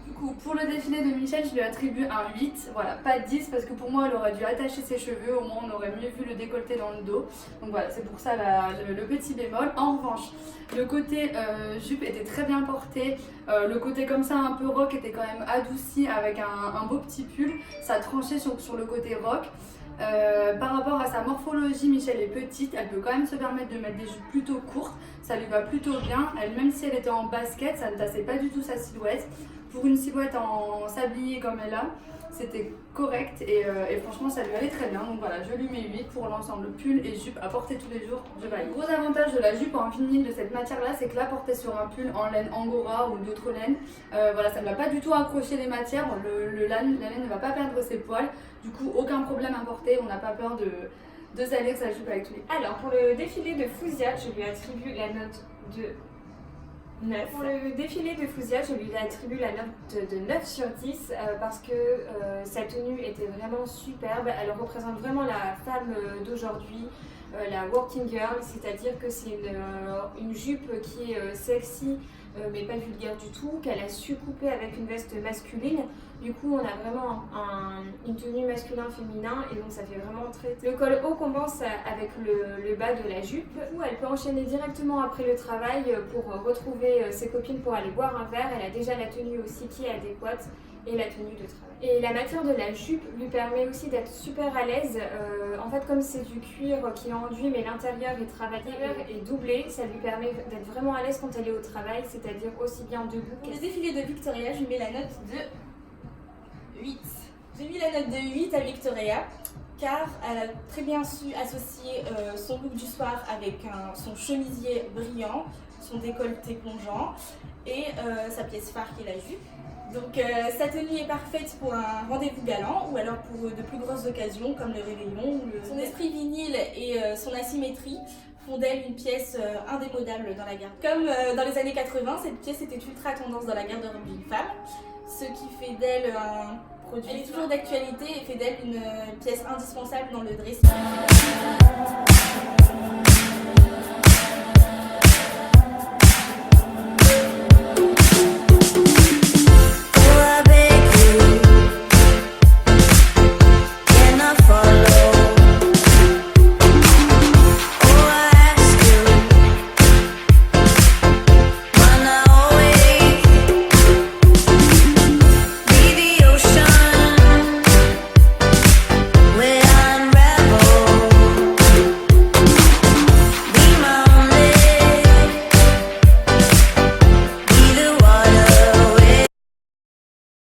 Du coup, pour le défilé de Michel, je lui attribue un 8, voilà, pas 10 parce que pour moi elle aurait dû attacher ses cheveux, au moins on aurait mieux vu le décolleté dans le dos. Donc voilà, c'est pour ça le petit bémol. En revanche, le côté jupe était très bien porté, le côté comme ça un peu rock était quand même adouci avec un beau petit pull, ça tranchait sur le côté rock. Par rapport à sa morphologie, Michel est petite, elle peut quand même se permettre de mettre des jupes plutôt courtes, ça lui va plutôt bien. Elle, même si elle était en basket, ça ne tassait pas du tout sa silhouette. Pour une silhouette en sablier comme elle a, c'était correct et franchement ça lui allait très bien. Donc voilà, je lui mets 8 pour l'ensemble pull et jupe à porter tous les jours, je valide. Gros avantage de la jupe en vinyle de cette matière là, c'est que là portée sur un pull en laine angora ou d'autres laines, voilà, ça ne va pas du tout accrocher les matières, la laine ne va pas perdre ses poils, du coup aucun problème à porter, on n'a pas peur de salir sa jupe avec tous les. Alors pour le défilé de Fouzia, je lui attribue la note de 9. Pour le défilé de Fouzia, je lui attribue la note de 9 sur 10 parce que sa tenue était vraiment superbe. Elle représente vraiment la femme d'aujourd'hui, la working girl, c'est-à-dire que c'est une jupe qui est sexy mais pas vulgaire du tout, qu'elle a su couper avec une veste masculine. Du coup, on a vraiment une tenue masculin-féminin et donc ça fait vraiment très... Le col haut compense avec le bas de la jupe. Du coup, elle peut enchaîner directement après le travail pour retrouver ses copines pour aller boire un verre. Elle a déjà la tenue aussi qui est adéquate et la tenue de travail. Et la matière de la jupe lui permet aussi d'être super à l'aise. En fait, comme c'est du cuir qui est enduit mais l'intérieur est travaillé et doublé, ça lui permet d'être vraiment à l'aise quand elle est au travail, c'est-à-dire aussi bien debout. Pour le défilé de Victoria, je lui mets la note de 8. J'ai mis la note de 8 à Victoria car elle a très bien su associer son look du soir avec son chemisier brillant, son décolleté plongeant et sa pièce phare qui est la jupe. Donc sa tenue est parfaite pour un rendez-vous galant ou alors pour de plus grosses occasions comme le réveillon. Son esprit vinyle et son asymétrie font d'elle une pièce indémodable dans la garde. Comme dans les années 80, cette pièce était ultra tendance dans la garde-robe d'une femme, ce qui fait d'elle un produit. Elle est toujours d'actualité et fait d'elle une pièce indispensable dans le dressing.